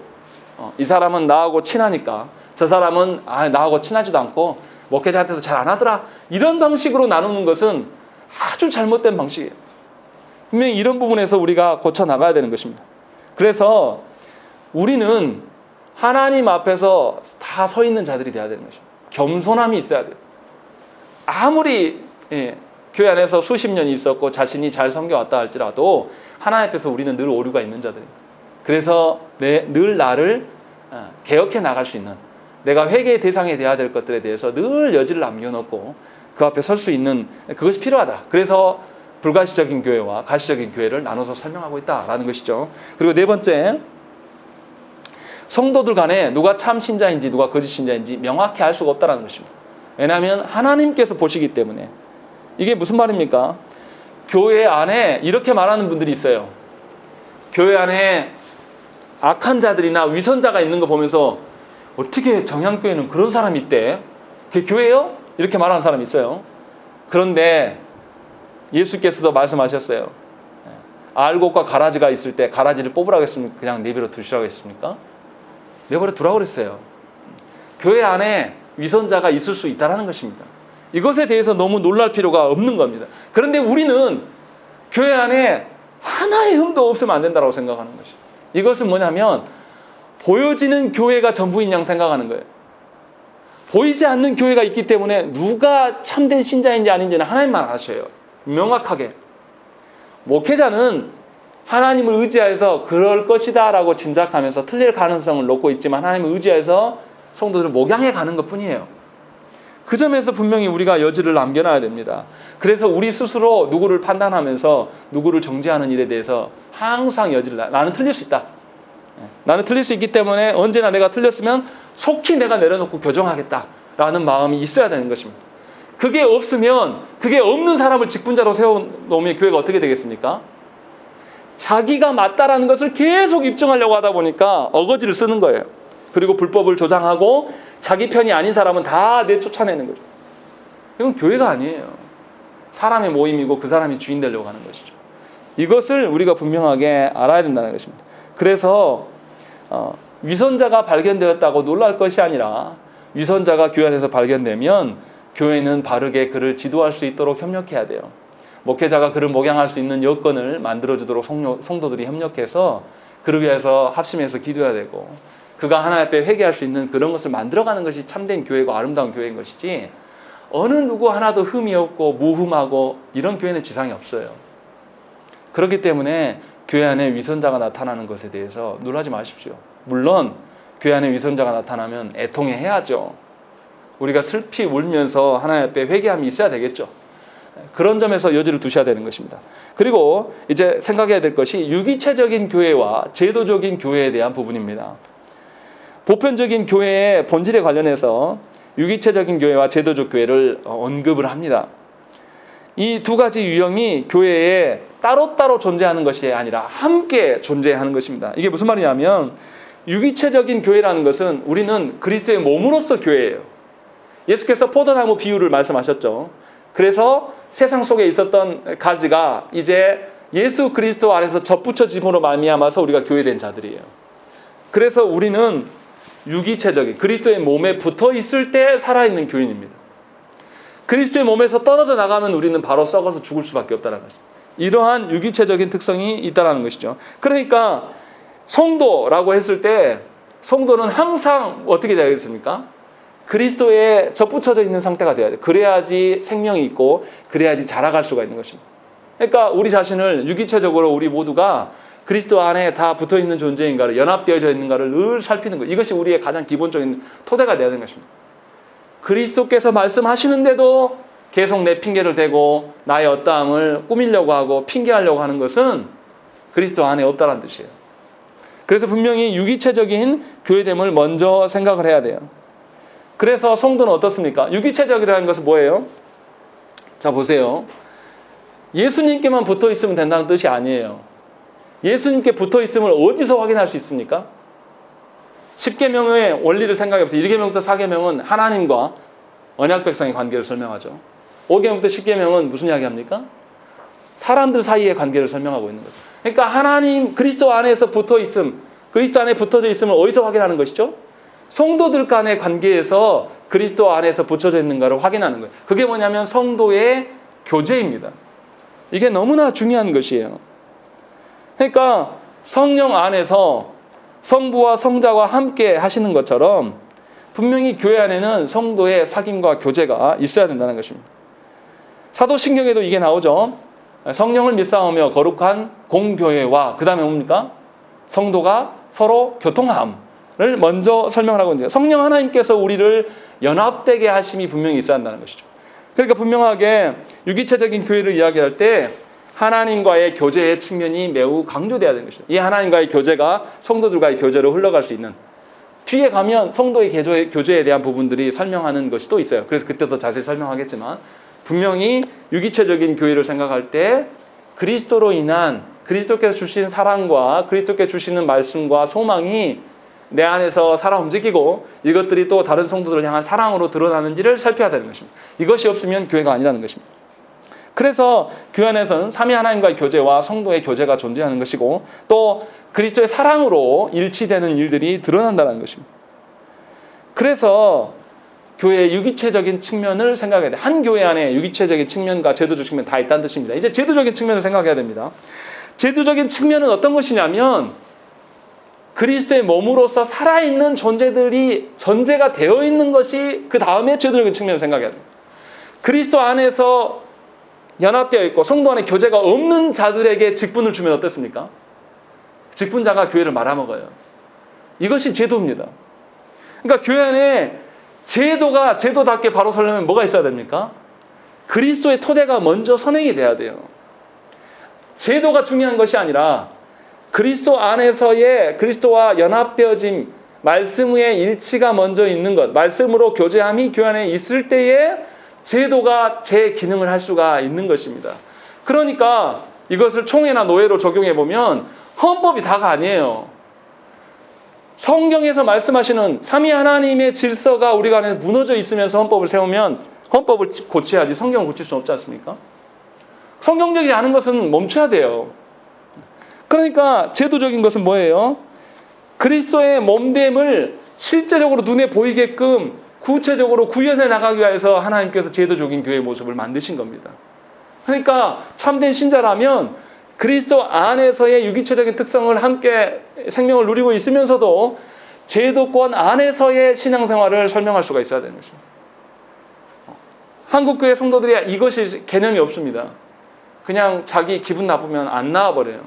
이 사람은 나하고 친하니까 저 사람은 나하고 친하지도 않고 목회자한테도 잘 안 하더라, 이런 방식으로 나누는 것은 아주 잘못된 방식이에요. 분명히 이런 부분에서 우리가 고쳐나가야 되는 것입니다. 그래서 우리는 하나님 앞에서 다 서 있는 자들이 되어야 되는 것입니다. 겸손함이 있어야 돼요. 아무리 교회 안에서 수십 년이 있었고 자신이 잘 섬겨왔다 할지라도 하나님 앞에서 우리는 늘 오류가 있는 자들입니다. 그래서 늘 나를 개혁해 나갈 수 있는, 내가 회개의 대상이 되어야 될 것들에 대해서 늘 여지를 남겨놓고 그 앞에 설 수 있는 그것이 필요하다. 그래서 불가시적인 교회와 가시적인 교회를 나눠서 설명하고 있다라는 것이죠. 그리고 네 번째, 성도들 간에 누가 참 신자인지 누가 거짓 신자인지 명확히 알 수가 없다는 것입니다. 왜냐하면 하나님께서 보시기 때문에. 이게 무슨 말입니까? 교회 안에 이렇게 말하는 분들이 있어요. 교회 안에 악한 자들이나 위선자가 있는 거 보면서 어떻게 정향교회는 그런 사람이 있대? 그게 교회예요? 이렇게 말하는 사람이 있어요. 그런데 예수께서도 말씀하셨어요. 알곡과 가라지가 있을 때 가라지를 뽑으라고 했습니까? 그냥 내버려 두시라고 했습니까? 내버려 두라고 그랬어요. 교회 안에 위선자가 있을 수 있다는 것입니다. 이것에 대해서 너무 놀랄 필요가 없는 겁니다. 그런데 우리는 교회 안에 하나의 흠도 없으면 안 된다고 생각하는 것이죠. 이것은 뭐냐면 보여지는 교회가 전부인 양 생각하는 거예요. 보이지 않는 교회가 있기 때문에 누가 참된 신자인지 아닌지는 하나님만 아셔요. 명확하게. 목회자는 하나님을 의지해서 그럴 것이다 라고 짐작하면서 틀릴 가능성을 놓고 있지만 하나님을 의지해서 성도들을 목양해 가는 것뿐이에요. 그 점에서 분명히 우리가 여지를 남겨놔야 됩니다. 그래서 우리 스스로 누구를 판단하면서 누구를 정죄하는 일에 대해서 항상 여지를, 나는 틀릴 수 있다. 나는 틀릴 수 있기 때문에 언제나 내가 틀렸으면 속히 내가 내려놓고 교정하겠다라는 마음이 있어야 되는 것입니다. 그게 없으면, 그게 없는 사람을 직분자로 세워놓으면 교회가 어떻게 되겠습니까? 자기가 맞다라는 것을 계속 입증하려고 하다 보니까 어거지를 쓰는 거예요. 그리고 불법을 조장하고 자기 편이 아닌 사람은 다 내쫓아내는 거죠. 이건 교회가 아니에요. 사람의 모임이고 그 사람이 주인 되려고 하는 것이죠. 이것을 우리가 분명하게 알아야 된다는 것입니다. 그래서 위선자가 발견되었다고 놀랄 것이 아니라 위선자가 교회 안에서 발견되면 교회는 바르게 그를 지도할 수 있도록 협력해야 돼요. 목회자가 그를 목양할 수 있는 여건을 만들어주도록 성도들이 협력해서 그를 위해서 합심해서 기도해야 되고, 그가 하나님 앞에 회개할 수 있는 그런 것을 만들어가는 것이 참된 교회고 아름다운 교회인 것이지, 어느 누구 하나도 흠이 없고 무흠하고 이런 교회는 지상에 없어요. 그렇기 때문에 교회 안에 위선자가 나타나는 것에 대해서 놀라지 마십시오. 물론 교회 안에 위선자가 나타나면 애통해야죠. 우리가 슬피 울면서 하나님 앞에 회개함이 있어야 되겠죠. 그런 점에서 여지를 두셔야 되는 것입니다. 그리고 이제 생각해야 될 것이 유기체적인 교회와 제도적인 교회에 대한 부분입니다. 보편적인 교회의 본질에 관련해서 유기체적인 교회와 제도적 교회를 언급을 합니다. 이 두 가지 유형이 교회에 따로따로 존재하는 것이 아니라 함께 존재하는 것입니다. 이게 무슨 말이냐면 유기체적인 교회라는 것은 우리는 그리스도의 몸으로서 교회예요. 예수께서 포도나무 비유를 말씀하셨죠. 그래서 세상 속에 있었던 가지가 이제 예수 그리스도 안에서 접붙여짐으로 말미암아서 우리가 교회된 자들이에요. 그래서 우리는 유기체적인 그리스도의 몸에 붙어 있을 때 살아있는 교인입니다. 그리스도의 몸에서 떨어져 나가면 우리는 바로 썩어서 죽을 수밖에 없다는 것입니다. 이러한 유기체적인 특성이 있다는 것이죠. 그러니까 성도라고 했을 때 성도는 항상 어떻게 되어 있습니까? 그리스도에 접붙여져 있는 상태가 되어야 돼요. 그래야지 생명이 있고 그래야지 자라갈 수가 있는 것입니다. 그러니까 우리 자신을 유기체적으로 우리 모두가 그리스도 안에 다 붙어있는 존재인가를 연합되어져 있는가를 늘 살피는 것. 이것이 우리의 가장 기본적인 토대가 되어야 되는 것입니다. 그리스도께서 말씀하시는데도 계속 내 핑계를 대고 나의 어떠함을 꾸미려고 하고 핑계하려고 하는 것은 그리스도 안에 없다는 뜻이에요. 그래서 분명히 유기체적인 교회됨을 먼저 생각을 해야 돼요. 그래서 성도는 어떻습니까? 유기체적이라는 것은 뭐예요? 자, 보세요. 예수님께만 붙어 있으면 된다는 뜻이 아니에요. 예수님께 붙어 있음을 어디서 확인할 수 있습니까? 10계명의 원리를 생각해 보세요. 1계명부터 4계명은 하나님과 언약 백성의 관계를 설명하죠. 5계명부터 10계명은 무슨 이야기합니까? 사람들 사이의 관계를 설명하고 있는 거죠. 그러니까 하나님 그리스도 안에서 붙어 있음, 그리스도 안에 붙어져 있음을 어디서 확인하는 것이죠? 성도들 간의 관계에서 그리스도 안에서 붙여져 있는가를 확인하는 거예요. 그게 뭐냐면 성도의 교제입니다. 이게 너무나 중요한 것이에요. 그러니까 성령 안에서 성부와 성자와 함께 하시는 것처럼 분명히 교회 안에는 성도의 사귐과 교제가 있어야 된다는 것입니다. 사도신경에도 이게 나오죠. 성령을 믿사오며 거룩한 공교회와 그 다음에 뭡니까? 성도가 서로 교통함을 먼저 설명을 하고 있는 거예요. 성령 하나님께서 우리를 연합되게 하심이 분명히 있어야 한다는 것이죠. 그러니까 분명하게 유기체적인 교회를 이야기할 때 하나님과의 교제의 측면이 매우 강조돼야 되는 것이죠. 이 하나님과의 교제가 성도들과의 교제로 흘러갈 수 있는, 뒤에 가면 성도의 교제에 대한 부분들이 설명하는 것이 또 있어요. 그래서 그때 더 자세히 설명하겠지만 분명히 유기체적인 교회를 생각할 때 그리스도로 인한 그리스도께서 주신 사랑과 그리스도께서 주시는 말씀과 소망이 내 안에서 살아 움직이고 이것들이 또 다른 성도들을 향한 사랑으로 드러나는지를 살펴야 되는 것입니다. 이것이 없으면 교회가 아니라는 것입니다. 그래서 교회 안에서는 삼위 하나님과의 교제와 성도의 교제가 존재하는 것이고 또 그리스도의 사랑으로 일치되는 일들이 드러난다는 것입니다. 그래서 교회의 유기체적인 측면을 생각해야 돼요. 한 교회 안에 유기체적인 측면과 제도적 측면 다 있다는 뜻입니다. 이제 제도적인 측면을 생각해야 됩니다. 제도적인 측면은 어떤 것이냐면 그리스도의 몸으로서 살아있는 존재들이 전제가 되어 있는 것이 그 다음에 제도적인 측면을 생각해야 돼요. 그리스도 안에서 연합되어 있고 성도 안에 교제가 없는 자들에게 직분을 주면 어떻습니까? 직분자가 교회를 말아먹어요. 이것이 제도입니다. 그러니까 교회 안에 제도가 제도답게 바로 서려면 뭐가 있어야 됩니까? 그리스도의 토대가 먼저 선행이 돼야 돼요. 제도가 중요한 것이 아니라 그리스도 안에서의 그리스도와 연합되어짐, 말씀의 일치가 먼저 있는 것, 말씀으로 교제함이 교회 안에 있을 때에 제도가 제 기능을 할 수가 있는 것입니다. 그러니까 이것을 총회나 노예로 적용해 보면 헌법이 다가 아니에요. 성경에서 말씀하시는 삼위 하나님의 질서가 우리가 안에 무너져 있으면서 헌법을 세우면 헌법을 고쳐야지 성경을 고칠 수 없지 않습니까? 성경적이지 않은 것은 멈춰야 돼요. 그러니까 제도적인 것은 뭐예요? 그리스도의 몸됨을 실제적으로 눈에 보이게끔 구체적으로 구현해 나가기 위해서 하나님께서 제도적인 교회의 모습을 만드신 겁니다. 그러니까 참된 신자라면 그리스도 안에서의 유기체적인 특성을 함께 생명을 누리고 있으면서도 제도권 안에서의 신앙생활을 설명할 수가 있어야 되는 것입니다. 한국교회 성도들이 이것이 개념이 없습니다. 그냥 자기 기분 나쁘면 안 나와버려요.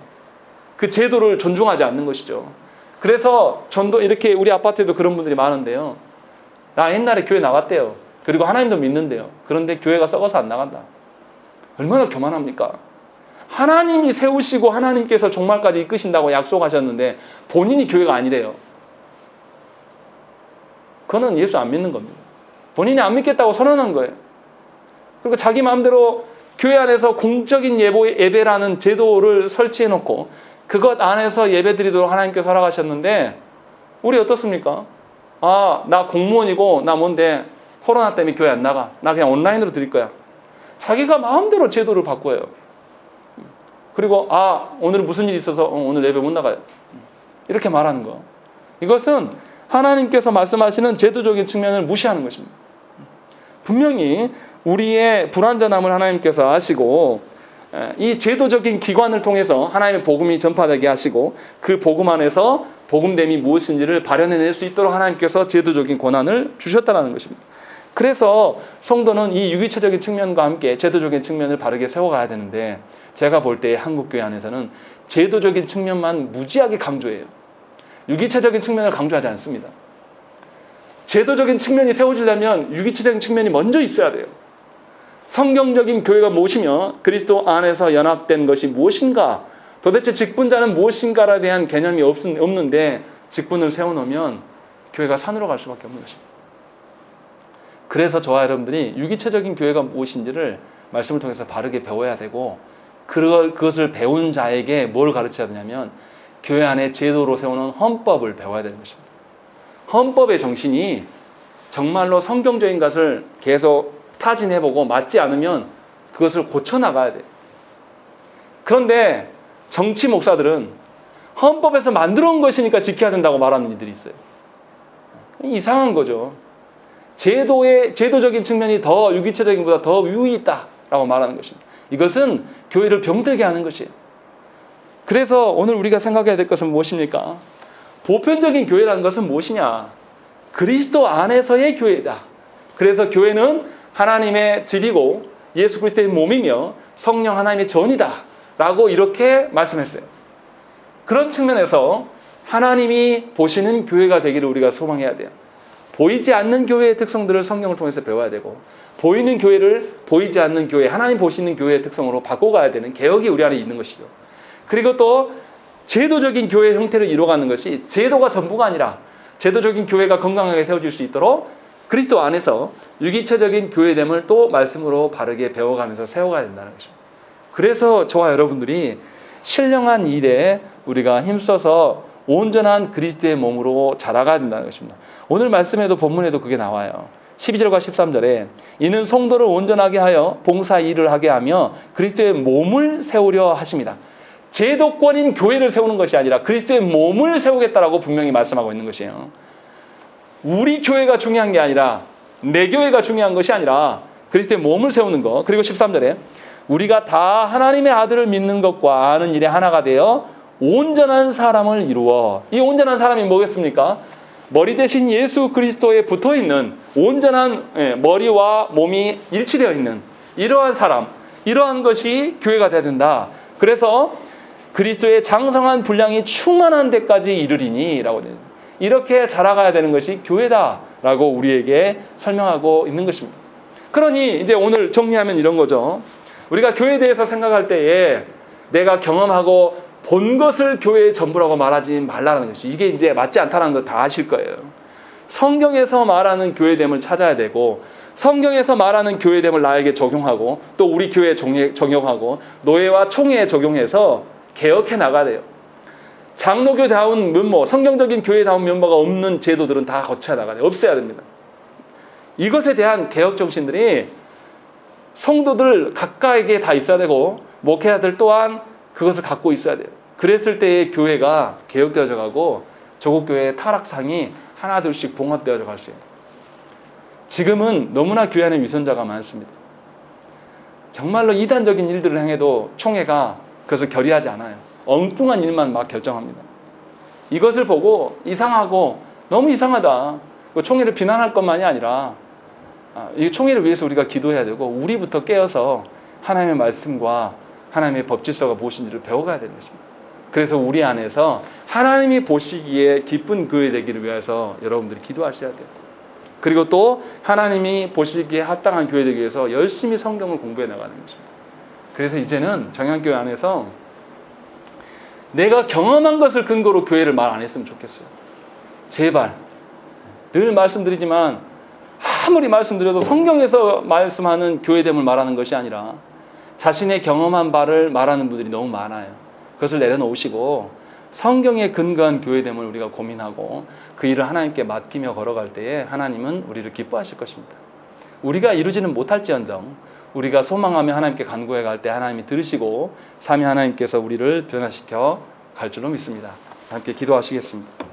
그 제도를 존중하지 않는 것이죠. 그래서 전도 이렇게 우리 아파트에도 그런 분들이 많은데요. 나 옛날에 교회 나갔대요. 그리고 하나님도 믿는데요. 그런데 교회가 썩어서 안 나간다. 얼마나 교만합니까? 하나님이 세우시고 하나님께서 종말까지 이끄신다고 약속하셨는데 본인이 교회가 아니래요. 그거는 예수 안 믿는 겁니다. 본인이 안 믿겠다고 선언한 거예요. 그리고 자기 마음대로 교회 안에서 공적인 예배라는 제도를 설치해놓고 그것 안에서 예배드리도록 하나님께서 허락하셨는데 우리 어떻습니까? 아, 나 공무원이고 나 뭔데 코로나 때문에 교회 안 나가. 나 그냥 온라인으로 드릴 거야. 자기가 마음대로 제도를 바꿔요. 그리고 아, 오늘은 무슨 일이 있어서 오늘 예배 못 나가요. 이렇게 말하는 거. 이것은 하나님께서 말씀하시는 제도적인 측면을 무시하는 것입니다. 분명히 우리의 불완전함을 하나님께서 아시고 이 제도적인 기관을 통해서 하나님의 복음이 전파되게 하시고 그 복음 안에서 복음됨이 무엇인지를 발현해낼 수 있도록 하나님께서 제도적인 권한을 주셨다는 것입니다. 그래서 성도는 이 유기체적인 측면과 함께 제도적인 측면을 바르게 세워가야 되는데 제가 볼 때 한국교회 안에서는 제도적인 측면만 무지하게 강조해요. 유기체적인 측면을 강조하지 않습니다. 제도적인 측면이 세워지려면 유기체적인 측면이 먼저 있어야 돼요. 성경적인 교회가 무엇이며 그리스도 안에서 연합된 것이 무엇인가, 도대체 직분자는 무엇인가에 대한 개념이 없는데 직분을 세워놓으면 교회가 산으로 갈 수밖에 없는 것입니다. 그래서 저와 여러분들이 유기체적인 교회가 무엇인지를 말씀을 통해서 바르게 배워야 되고 그것을 배운 자에게 뭘 가르쳐야 되냐면 교회 안에 제도로 세우는 헌법을 배워야 되는 것입니다. 헌법의 정신이 정말로 성경적인 것을 계속 타진해보고 맞지 않으면 그것을 고쳐나가야 돼요. 그런데 정치 목사들은 헌법에서 만들어 온 것이니까 지켜야 된다고 말하는 이들이 있어요. 이상한 거죠. 제도적인 측면이 더 유기체적인 것보다 더 유익이 있다라고 말하는 것입니다. 이것은 교회를 병들게 하는 것이에요. 그래서 오늘 우리가 생각해야 될 것은 무엇입니까? 보편적인 교회라는 것은 무엇이냐? 그리스도 안에서의 교회다. 그래서 교회는 하나님의 집이고 예수 그리스도의 몸이며 성령 하나님의 전이다 라고 이렇게 말씀했어요. 그런 측면에서 하나님이 보시는 교회가 되기를 우리가 소망해야 돼요. 보이지 않는 교회의 특성들을 성경을 통해서 배워야 되고 보이는 교회를 보이지 않는 교회, 하나님 보시는 교회의 특성으로 바꿔가야 되는 개혁이 우리 안에 있는 것이죠. 그리고 또 제도적인 교회 형태를 이루어가는 것이 제도가 전부가 아니라 제도적인 교회가 건강하게 세워질 수 있도록 그리스도 안에서 유기체적인 교회됨을 또 말씀으로 바르게 배워가면서 세워가야 된다는 것입니다. 그래서 저와 여러분들이 신령한 일에 우리가 힘써서 온전한 그리스도의 몸으로 자라가야 된다는 것입니다. 오늘 말씀에도 본문에도 그게 나와요. 12절과 13절에 이는 성도를 온전하게 하여 봉사 일을 하게 하며 그리스도의 몸을 세우려 하십니다. 제도권인 교회를 세우는 것이 아니라 그리스도의 몸을 세우겠다라고 분명히 말씀하고 있는 것이에요. 우리 교회가 중요한 게 아니라 내 교회가 중요한 것이 아니라 그리스도의 몸을 세우는 것. 그리고 13절에 우리가 다 하나님의 아들을 믿는 것과 아는 일에 하나가 되어 온전한 사람을 이루어. 이 온전한 사람이 뭐겠습니까? 머리 대신 예수 그리스도에 붙어있는 온전한 머리와 몸이 일치되어 있는 이러한 사람, 이러한 것이 교회가 되어야 된다. 그래서 그리스도의 장성한 분량이 충만한 데까지 이르리니 라고 됩니다. 이렇게 자라가야 되는 것이 교회다라고 우리에게 설명하고 있는 것입니다. 그러니 이제 오늘 정리하면 이런 거죠. 우리가 교회에 대해서 생각할 때에 내가 경험하고 본 것을 교회의 전부라고 말하지 말라는 것이 이게 이제 맞지 않다는 거 다 아실 거예요. 성경에서 말하는 교회됨을 찾아야 되고 성경에서 말하는 교회됨을 나에게 적용하고 또 우리 교회에 적용하고 노예와 총회에 적용해서 개혁해 나가야 돼요. 장로교다운 면모, 성경적인 교회다운 면모가 없는 제도들은 다 거쳐야 나가야 돼요. 없애야 됩니다. 이것에 대한 개혁 정신들이 성도들 각각에게 다 있어야 되고 목회자들 또한 그것을 갖고 있어야 돼요. 그랬을 때의 교회가 개혁되어져 가고 조국 교회의 타락상이 하나둘씩 봉합되어져 갈 수 있어요. 지금은 너무나 교회 안에 위선자가 많습니다. 정말로 이단적인 일들을 행해도 총회가 그것을 결의하지 않아요. 엉뚱한 일만 막 결정합니다. 이것을 보고 이상하고 너무 이상하다. 총회를 비난할 것만이 아니라 이 총회를 위해서 우리가 기도해야 되고 우리부터 깨어서 하나님의 말씀과 하나님의 법 질서가 무엇인지를 배워가야 되는 것입니다. 그래서 우리 안에서 하나님이 보시기에 기쁜 교회 되기를 위해서 여러분들이 기도하셔야 돼요. 그리고 또 하나님이 보시기에 합당한 교회 되기 위해서 열심히 성경을 공부해 나가는 것입니다. 그래서 이제는 정향교회 안에서 내가 경험한 것을 근거로 교회를 말 안 했으면 좋겠어요. 제발. 늘 말씀드리지만 아무리 말씀드려도 성경에서 말씀하는 교회됨을 말하는 것이 아니라 자신의 경험한 바를 말하는 분들이 너무 많아요. 그것을 내려놓으시고 성경에 근거한 교회됨을 우리가 고민하고 그 일을 하나님께 맡기며 걸어갈 때에 하나님은 우리를 기뻐하실 것입니다. 우리가 이루지는 못할지언정 우리가 소망하며 하나님께 간구해 갈 때 하나님이 들으시고 삼위 하나님께서 우리를 변화시켜 갈 줄로 믿습니다. 함께 기도하시겠습니다.